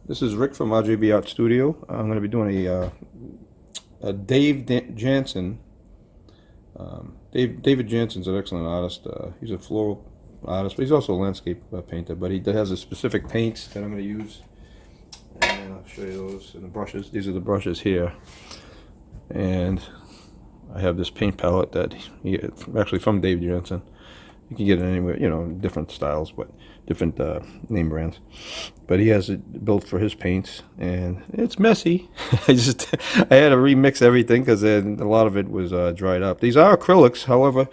This is Rick from RJB Art Studio. I'm going to be doing a Jansen. David Jansen's an excellent artist. He's a floral artist, but he's also a landscape painter. But he has a specific paints that I'm going to use, and I'll show you those. And the brushes. These are the brushes here, and I have this paint palette that actually from Dave Jansen. You can get it anywhere, you know, different styles, but different name brands. But he has it built for his paints, and it's messy. I had to remix everything because a lot of it was dried up. These are acrylics, however,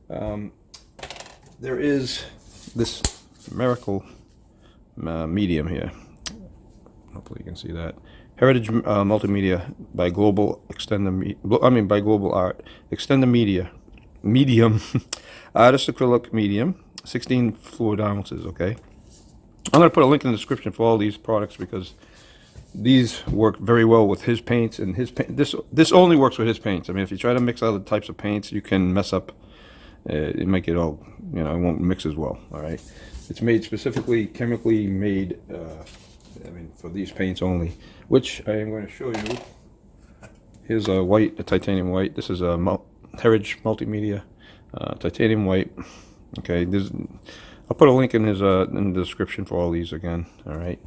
there is this miracle medium here. Hopefully you can see that. Heritage Multimedia by Global by Global Art. Extender Medium. Artist acrylic medium, 16 fluid ounces. Okay, I'm going to put a link in the description for all these products because these work very well with his paints, and his paint. This only works with his paints. I mean, if you try to mix other types of paints, you can mess up. It might get all, you know, it won't mix as well. All right, it's made specifically, chemically made. I mean, for these paints only, which I am going to show you. Here's a white, a titanium white. This is a Heritage Multimedia. Titanium white. Okay, I'll put a link in in the description for all these again. All right,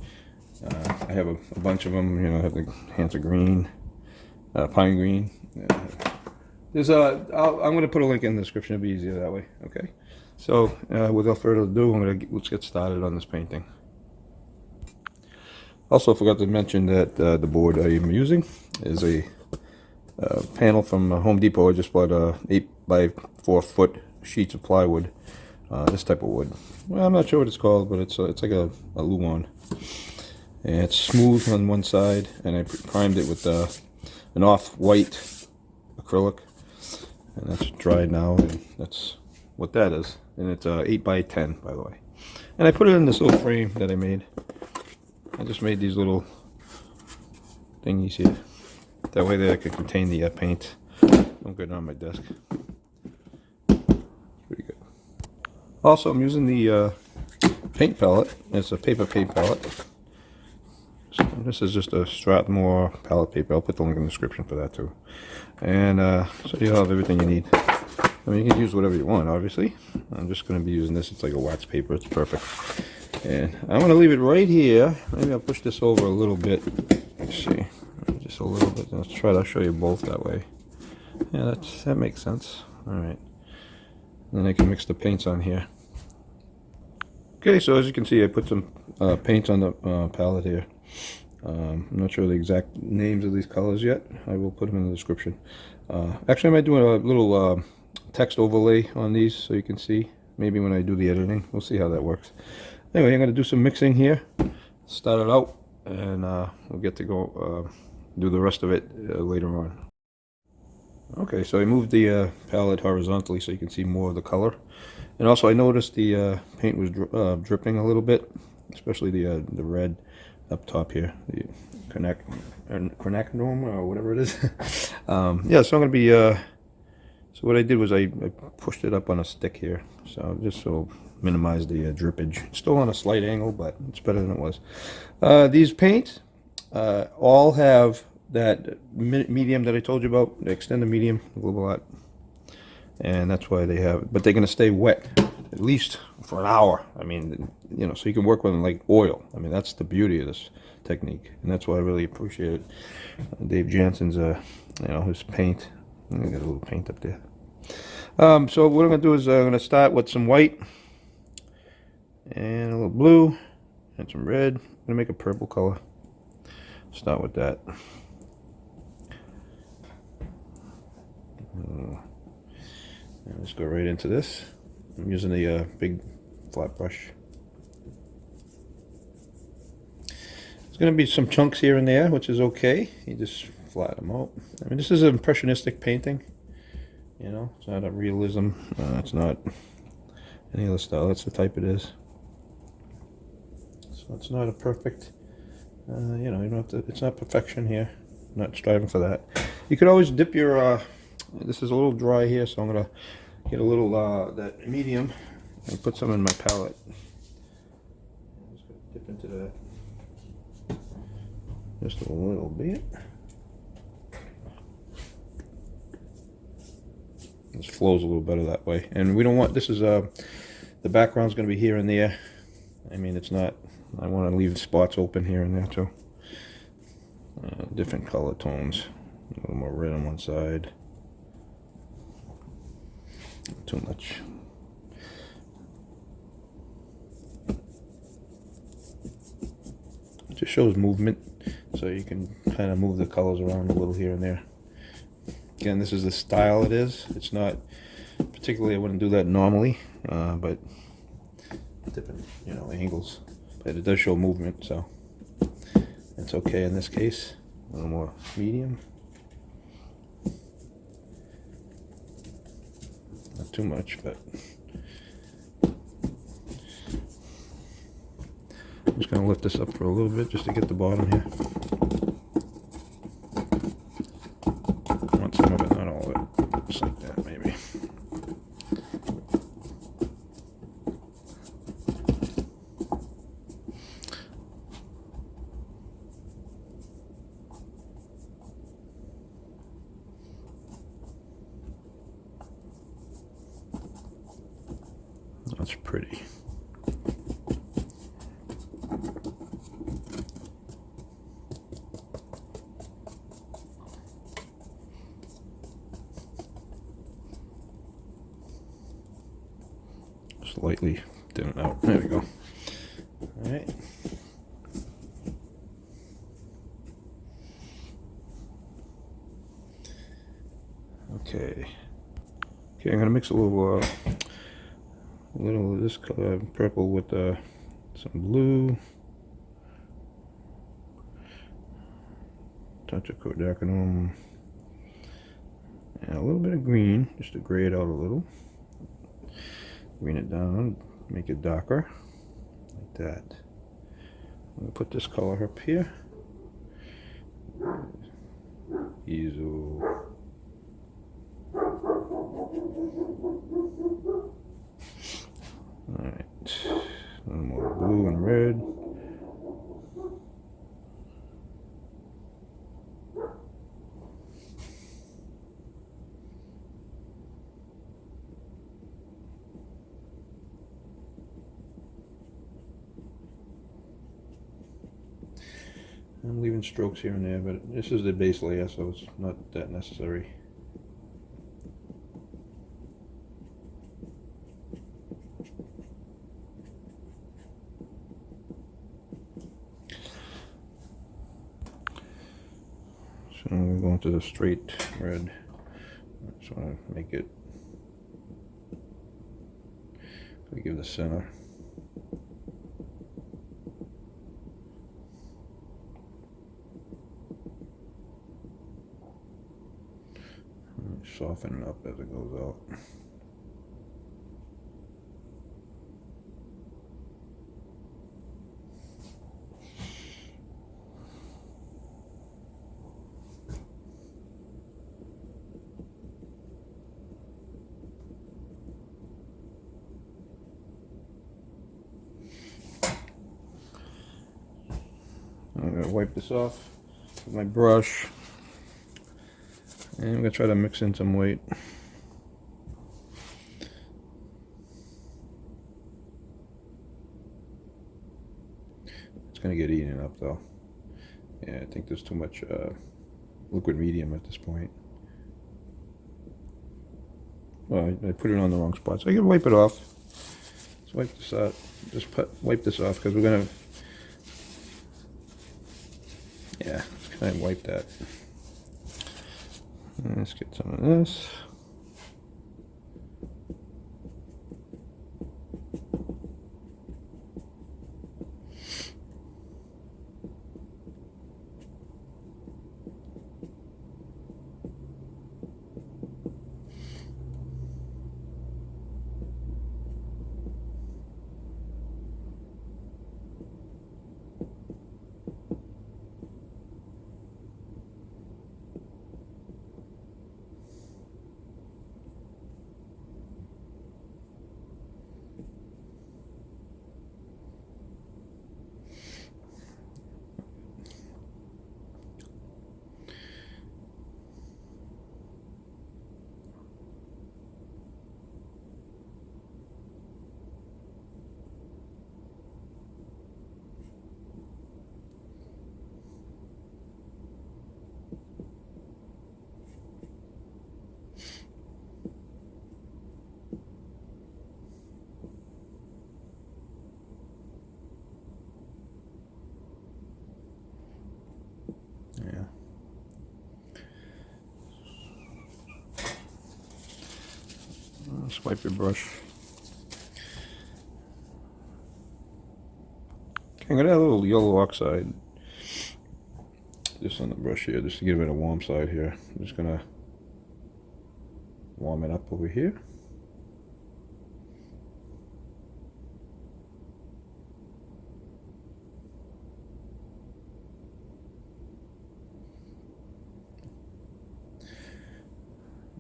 I have a bunch of them. You know, I have the Hansa green, pine green. I'm going to put a link in the description. It'll be easier that way. Okay, so without further ado, let's get started on this painting. Also, forgot to mention that the board I am using is a panel from Home Depot. I just bought 8 by 4 foot sheets of plywood. This type of wood. Well, I'm not sure what it's called, but it's like a luan. And it's smooth on one side, and I primed it with an off-white acrylic, and that's dried now. And that's what that is. And it's 8 by 10, by the way. And I put it in this little frame that I made. I just made these little thingies here. That way that I could contain the paint. Don't get it on my desk. Pretty good. Also, I'm using the paint palette. It's a paper paint palette. So this is just a Strathmore palette paper. I'll put the link in the description for that too. And so you'll have everything you need. I mean, you can use whatever you want, obviously. I'm just going to be using this. It's like a wax paper. It's perfect. And I'm going to leave it right here. Maybe I'll push this over a little bit. Let's see. Just a little bit. Let's try to show you both that way. Yeah, that makes sense. All right. Then I can mix the paints on here. Okay, so as you can see, I put some paints on the palette here. I'm not sure the exact names of these colors yet. I will put them in the description. Actually, I might do a little text overlay on these so you can see. Maybe when I do the editing, we'll see how that works. Anyway, I'm going to do some mixing here. Start it out, and we'll get to go do the rest of it later on. Okay, so I moved the palette horizontally so you can see more of the color. And also I noticed the paint was dripping a little bit, especially the red up top here, the quinacridone or whatever it is. Yeah, so I'm going to be, so what I did was I pushed it up on a stick here, so just so minimize the drippage. It's still on a slight angle, but it's better than it was. These paints all have that medium that I told you about, the extended medium, Global Art, and that's why they have it. But they're going to stay wet at least for an hour. I mean, you know, so you can work with them like oil. I mean, that's the beauty of this technique, and that's why I really appreciate it. Dave Jansen's, you know, his paint. I got a little paint up there. So what I'm going to do is I'm going to start with some white and a little blue and some red. I'm going to make a purple color. Start with that. And let's go right into this. I'm using the big flat brush. There's going to be some chunks here and there, which is okay. You just flatten them out. I mean, this is an impressionistic painting. You know, it's not a realism. It's not any other style. That's the type it is. So it's not a perfect. You know, you don't have to. It's not perfection here. I'm not striving for that. You could always dip your. This is a little dry here, so I'm gonna get a little that medium and put some in my palette. I'm just gonna dip into that. Just a little bit. This flows a little better that way. And we don't want, this is, the background's going to be here and there. I mean, it's not, I want to leave spots open here and there too. Different color tones. A little more red on one side. Too much. It just shows movement, so you can kind of move the colors around a little here and there. Again, this is the style it is. It's not particularly, I wouldn't do that normally, but different, you know, angles. But it does show movement, so it's okay in this case. A little more medium. Not too much, but I'm just going to lift this up for a little bit just to get the bottom here. I want some of it, not all of it. Just like that, maybe. That's pretty. Slightly dim it out. There we go. All right. Okay. Okay, I'm gonna mix a little of this color, purple, with some blue, touch of Kodachrome, and a little bit of green, just to gray it out a little. Green it down, make it darker, like that. I'm gonna put this color up here. Easel. Alright, a little more blue and red. I'm leaving strokes here and there, but this is the base layer, so it's not that necessary. So I'm going to the straight red. I just want to make it, give the center. Soften it up as it goes out. I'm going to wipe this off with my brush. And I'm going to try to mix in some white. It's going to get eaten up though. Yeah, I think there's too much liquid medium at this point. Well, I put it on the wrong spot, so I can wipe it off. Let's wipe this out. Just wipe this off because we're going to, yeah, let's kind of wipe that. Let's get some of this. Just wipe your brush. Okay, I'm gonna add a little yellow oxide just on the brush here, just to give it a warm side here. I'm just gonna warm it up over here.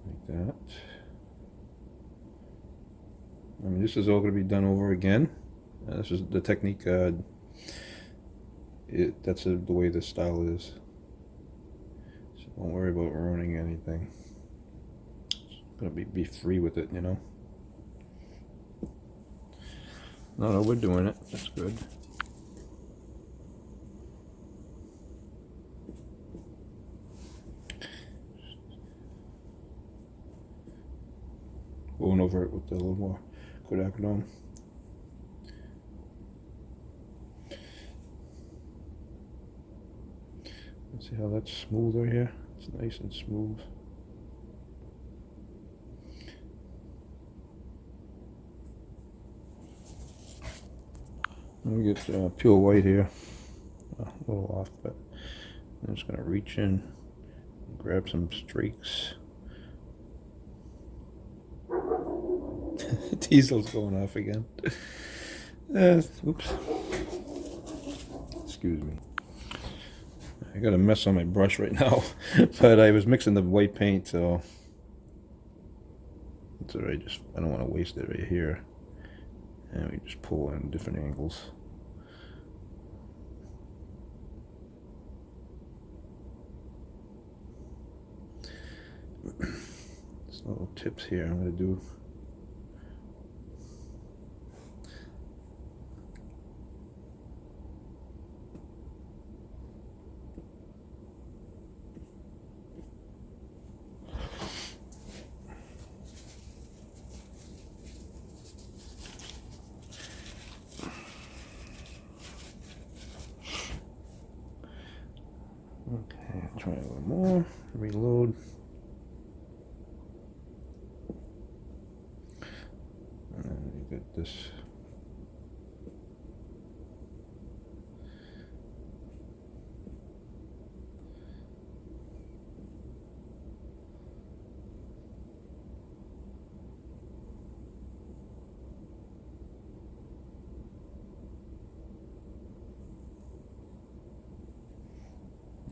Like that. I mean, this is all going to be done over again. This is the technique. That's the way this style is. So don't worry about ruining anything. It's going to be free with it, you know. No, we're doing it. That's good. Going over it with a little more quinacridone. See how that's smooth right here? It's nice and smooth. Let me get pure white here. A little off, but I'm just going to reach in and grab some streaks. Diesel's going off again. Oops. Excuse me. I got a mess on my brush right now, but I was mixing the white paint, so it's alright. I don't want to waste it right here. And we just pull in different angles. Some little tips here I'm going to do. Okay, I'll try a little more. Reload. And then you get this.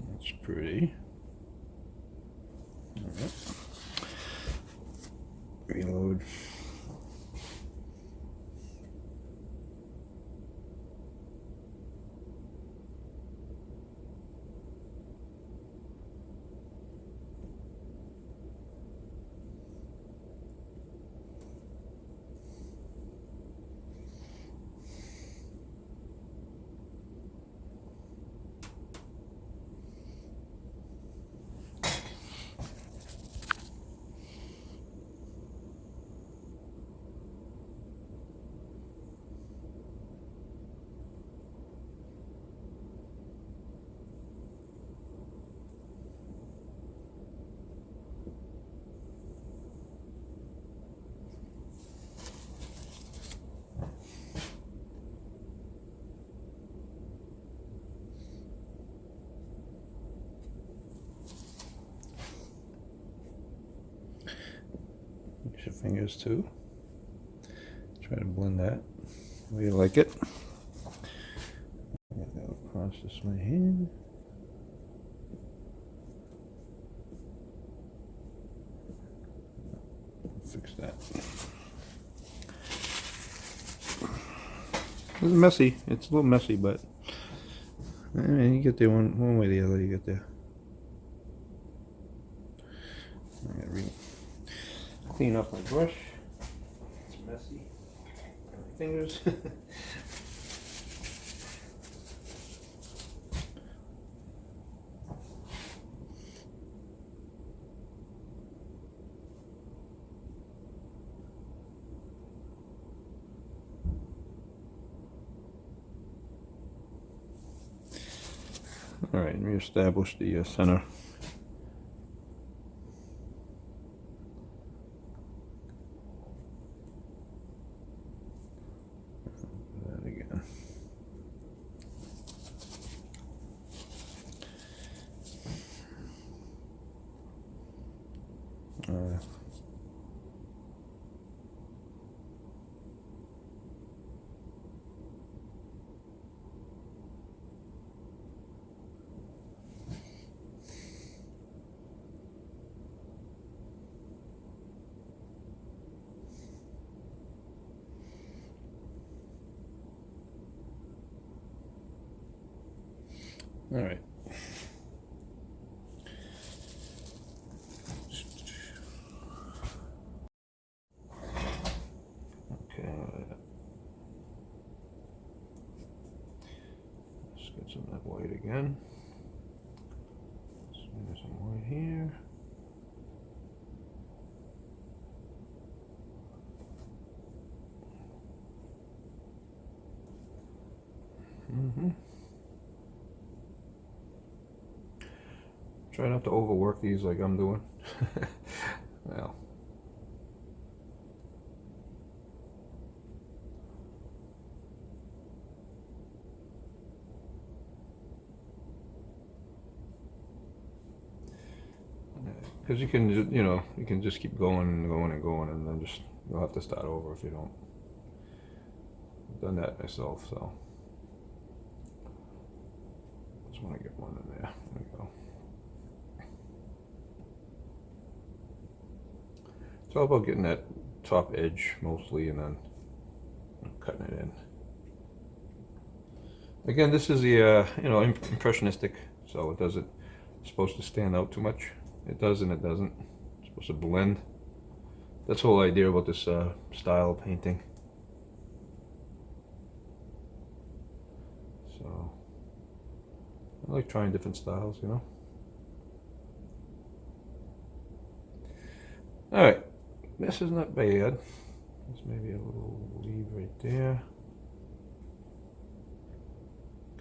That's pretty. All right. Reload. Use your fingers too. Try to blend that the way you like it. Get that across this my hand. Fix that. It's messy. It's a little messy, but I mean, you get there one way or the other. You get there. I gotta clean off my brush. It's messy. My fingers. All right, reestablish the center. All right. Okay. Let's get some of that white again. So there's some white here. Try not to overwork these like I'm doing. Well. Because you can, you know, you can just keep going and going and going, and then just you'll have to start over if you don't. I've done that myself, so just want to get one in there. There we go. It's all about getting that top edge mostly, and then cutting it in. Again, this is the you know, impressionistic, so it doesn't. It's supposed to stand out too much. It does and it doesn't. It's supposed to blend. That's the whole idea about this style of painting. So I like trying different styles, you know. All right, this is not bad. There's maybe a little lead right there.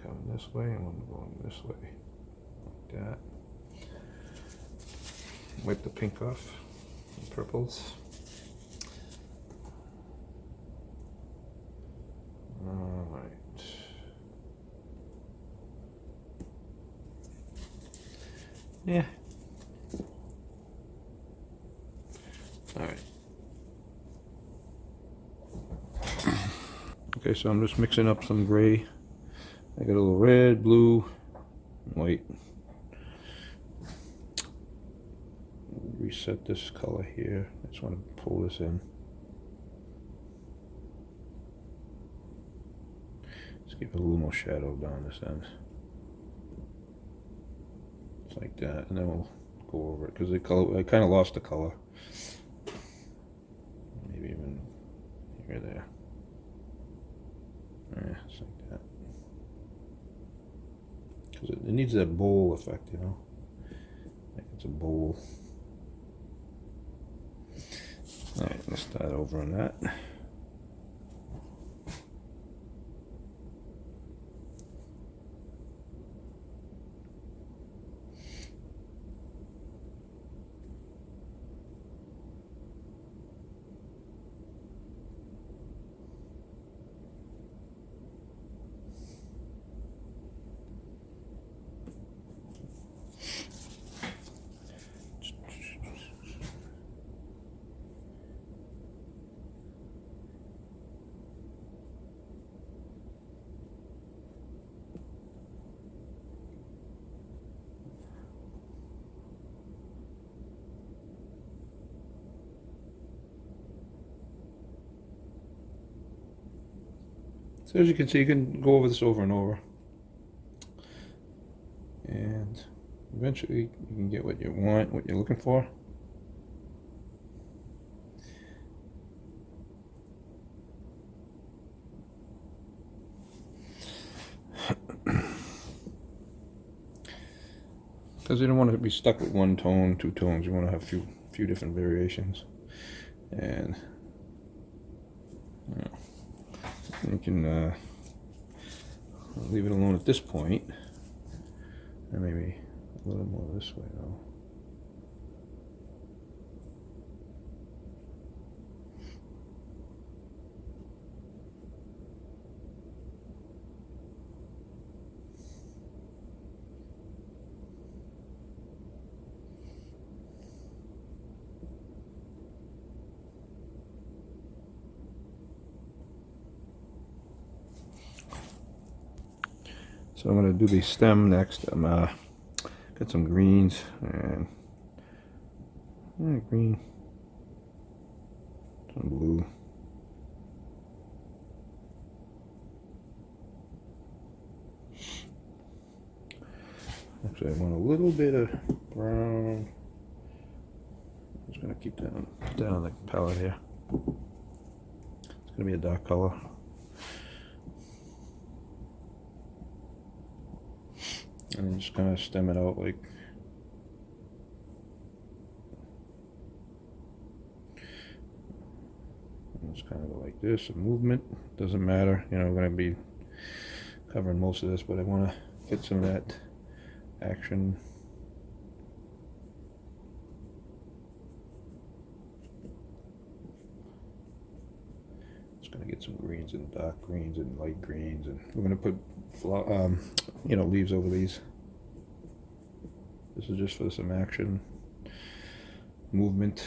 Coming this way and one going this way, like that. Wipe the pink off, the purples. All right. Yeah. All right. Okay, so I'm just mixing up some gray. I got a little red, blue, white. Reset this color here. I just want to pull this in. Just give it a little more shadow down this end. Just like that, and then we'll go over it because the color, I kind of lost the color. Maybe even here, there. Yeah, just like that. Because it needs that bowl effect, you know. Like it's a bowl. Alright, let's start over on that. So as you can see, you can go over this over and over, and eventually you can get what you want, what you're looking for. Because you don't want to be stuck with one tone, two tones. You want to have a few different variations, and you know, you can leave it alone at this point, and maybe a little more this way though. So I'm going to do the stem next. I'm got some greens and green, some blue. So I want a little bit of brown. I'm just going to keep that on the palette here. It's going to be a dark color. And I'm just going to stem it out like. It's kind of like this, a movement, doesn't matter, you know, I'm going to be covering most of this, but I want to get some of that action. Just going to get some greens and dark greens and light greens, and we're going to put, you know, leaves over these. This is just for some action, movement.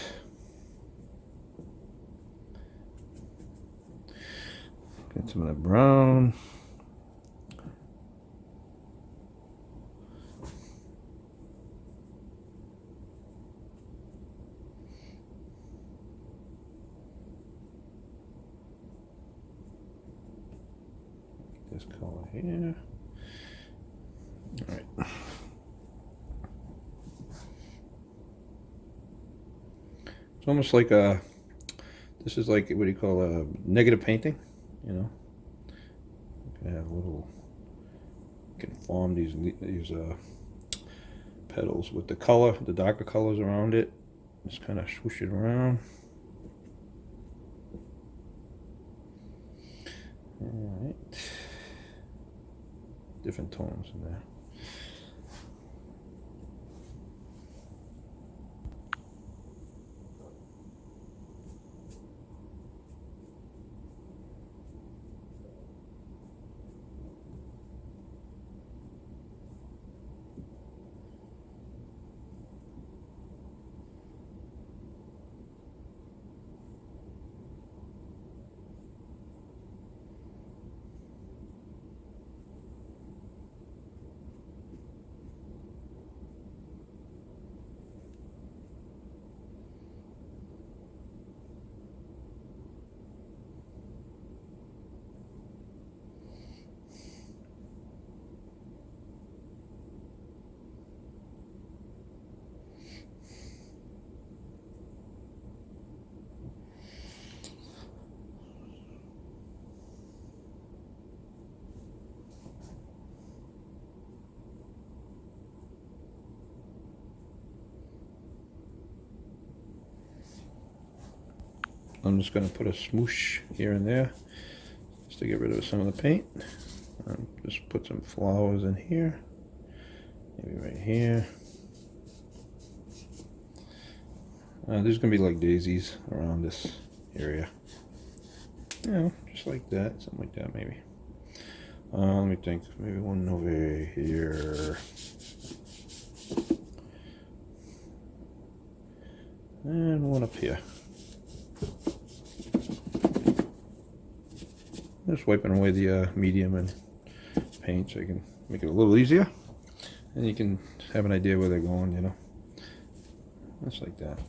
Get some of that brown. This color here. All right. It's almost like a. This is like, what do you call a negative painting? You know, you can have a little. You can form these petals with the color, the darker colors around it. Just kind of swoosh it around. All right. Different tones in there. I'm just going to put a smoosh here and there just to get rid of some of the paint. Just put some flowers in here, maybe right here. There's going to be like daisies around this area. You know, just like that, something like that maybe. Let me think, maybe one over here. And one up here. Just wiping away the medium and paint so you can make it a little easier. And you can have an idea where they're going, you know. Just like that.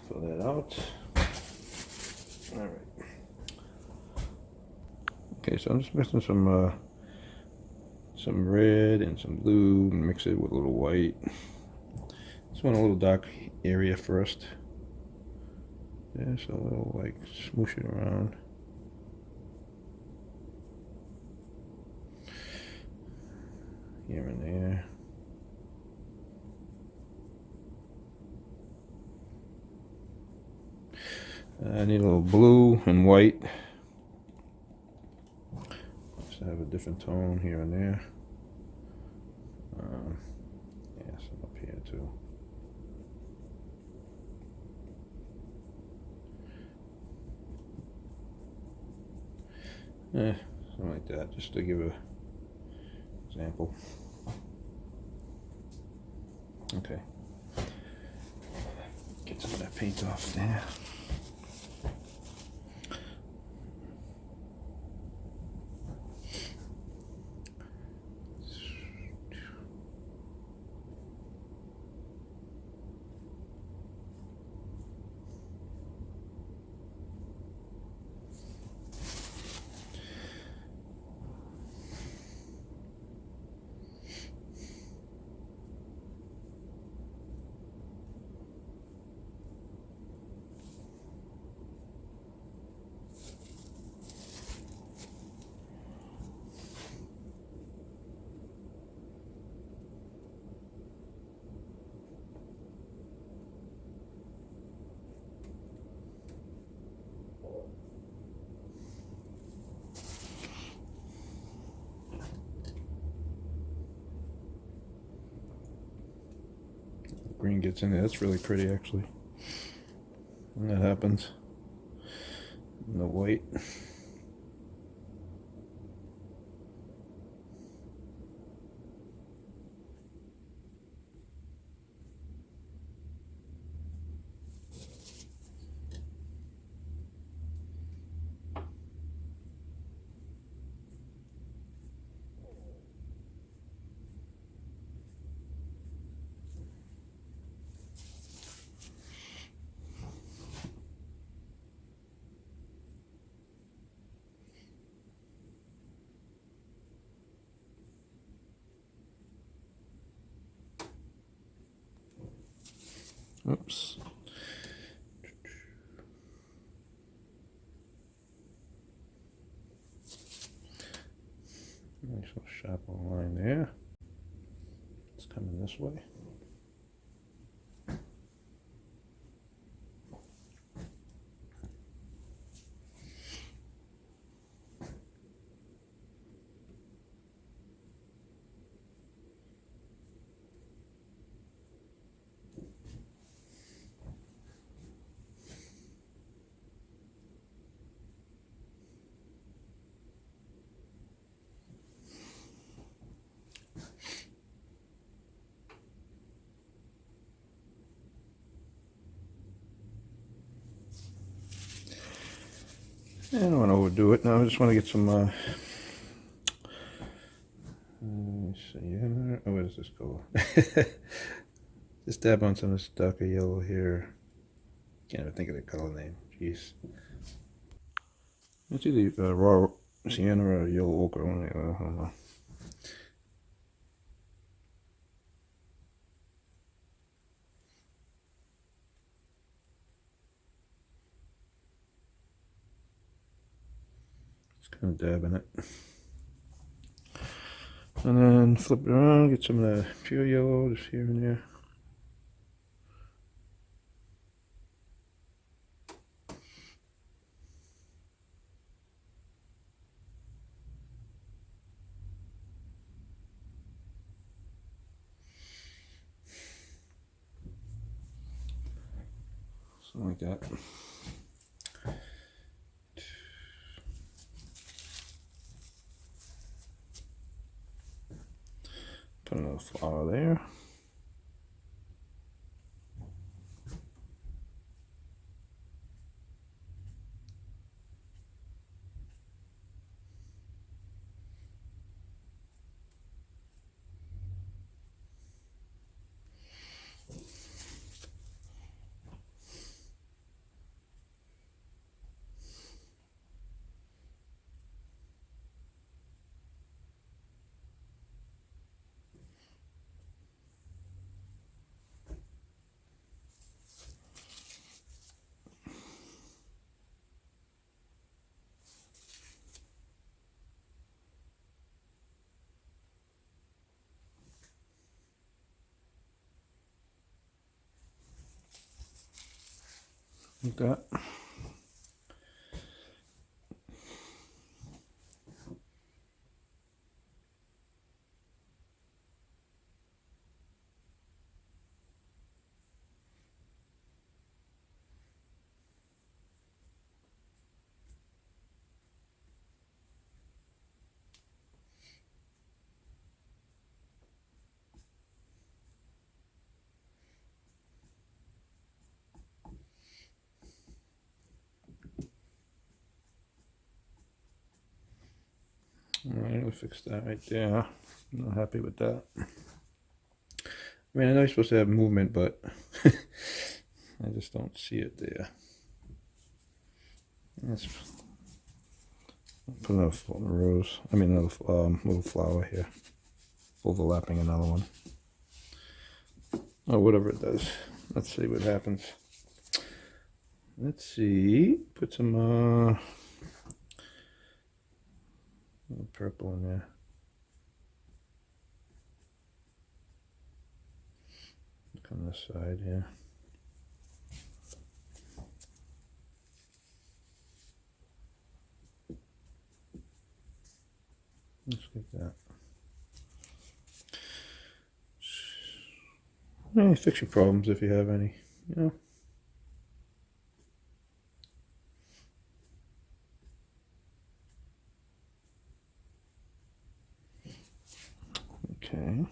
Fill that out. Alright. Okay, so I'm just mixing some red and some blue and mix it with a little white. Just want a little dark area first. Just a little, like, smoosh it around. Here and there. I need a little blue and white. Just to have a different tone here and there. Yeah, some up here too. Something like that, just to give a example. Okay. Get some of that paint off there. green gets in there. That's really pretty, actually. When that happens. And the white. Oops. Nice little sharp line there. It's coming this way. I don't want to overdo it now. I just want to get some. Let's see. Oh, where does this go? Just dab on some of this darker yellow here. Can't even think of the color name. Jeez. It's either raw sienna or yellow ochre. I don't know. Just kind of dabbing it. And then flip it around, get some of the pure yellow just here and there. Something like that. Put another flower there. Like that. Alright, we'll fix that right there. I'm not happy with that. I mean, I know you're supposed to have movement, but I just don't see it there. Let's put another rose. I mean, another little flower here, overlapping another one. Oh, whatever it does. Let's see what happens. Let's see. Put some purple in there. Look on this side here. Let's get that. Fix your problems if you have any, you know. Okay.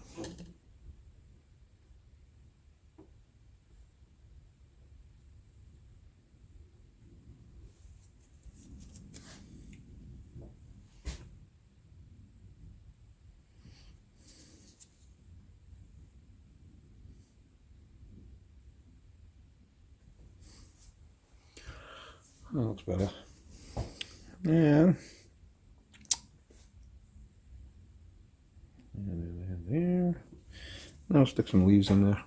That looks better. And there. Now I'll stick some leaves in there.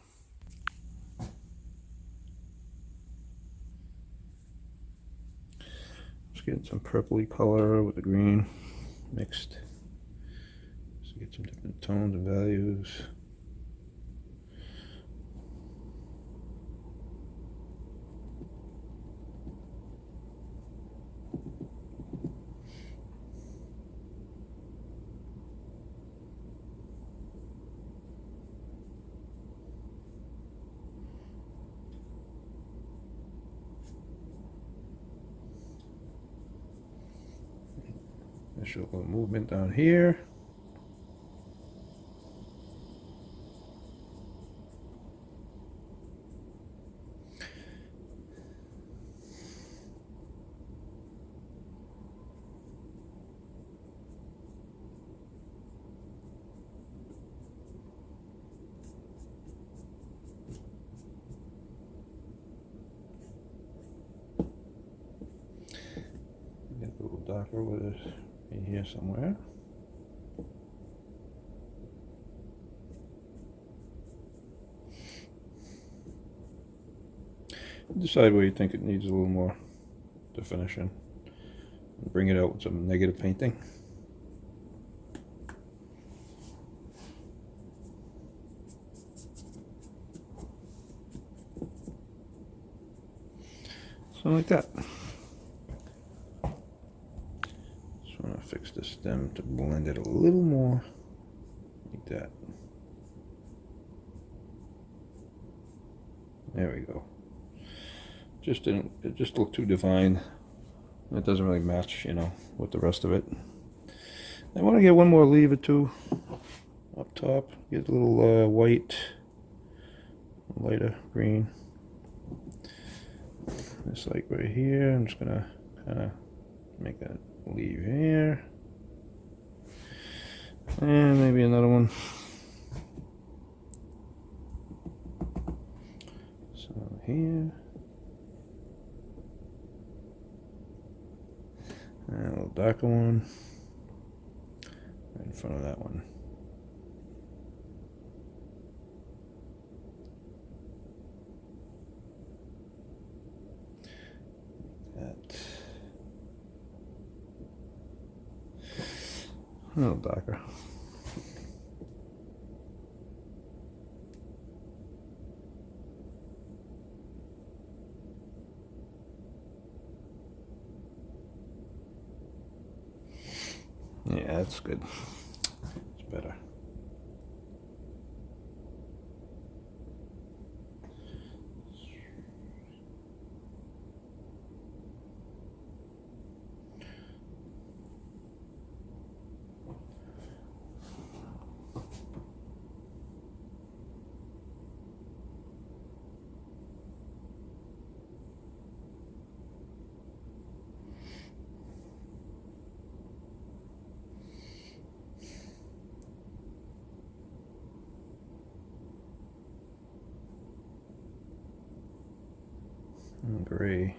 Just get some purpley color with the green mixed. Just get some different tones and values. There's a little movement down here. Get a little darker with it in here somewhere. Decide where you think it needs a little more definition. Bring it out with some negative painting. Something like that. Just want to fix the stem to blend it a little more, like that. There we go. It just looked too defined. It doesn't really match, you know, with the rest of it. I want to get one more leaf or two up top. Get a little white, lighter green. Just like right here. I'm just gonna kind of make that leaf here, and maybe another one. So here. And a little darker one right in front of that one. That. A little darker. Yeah, that's good. It's better. Gray.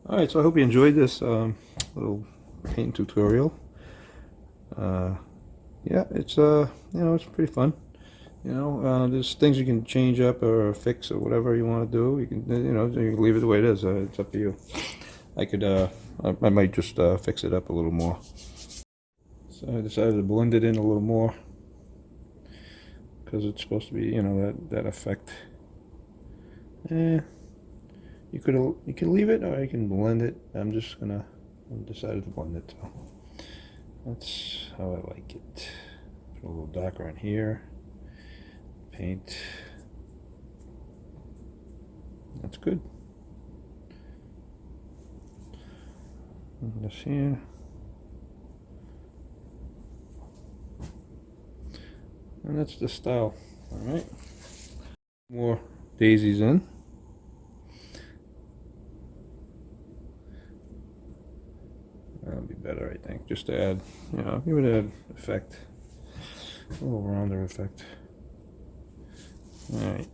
Alright, so I hope you enjoyed this little paint tutorial. Yeah, it's it's pretty fun. There's things you can change up or fix or whatever you want to do. You can, you can leave it the way it is. It's up to you. I could, I might just fix it up a little more. So I decided to blend it in a little more because it's supposed to be, that effect. You can leave it or you can blend it. I decided to blend it. So that's how I like it. Put a little darker in here. Paint. That's good. And this here. And that's the style. Alright. More daisies in. That'll be better, I think. Just to add, give it an effect. A little rounder effect. Alright.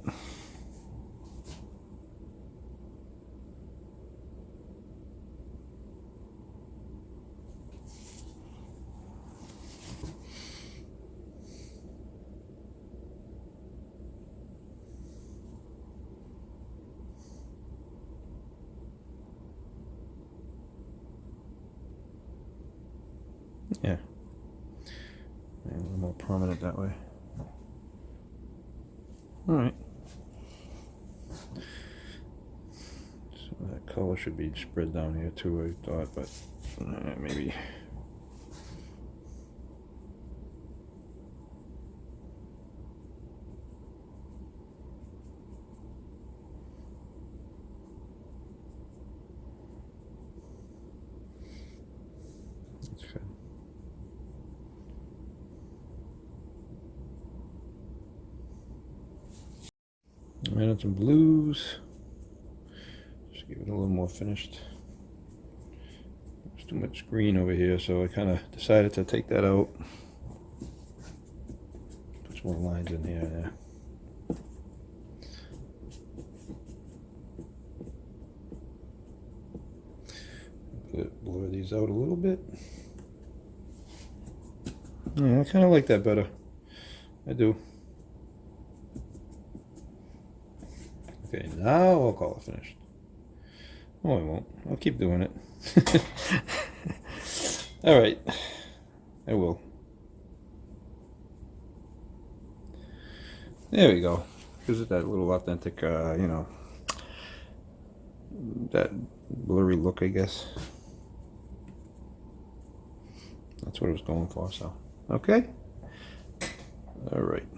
Yeah. A little more prominent that way. Alright. So that color should be spread down here too, I thought, but maybe. That's good. I added some blues. Just give it a little more finished. There's too much green over here, so I kind of decided to take that out. Put some more lines in here. Blur these out a little bit. Yeah, I kind of like that better. I do. Okay, now I'll call it finished. Oh, I won't. I'll keep doing it. Alright. I will. There we go. Gives it that little authentic, that blurry look, I guess. That's what I was going for, so. Okay. Alright.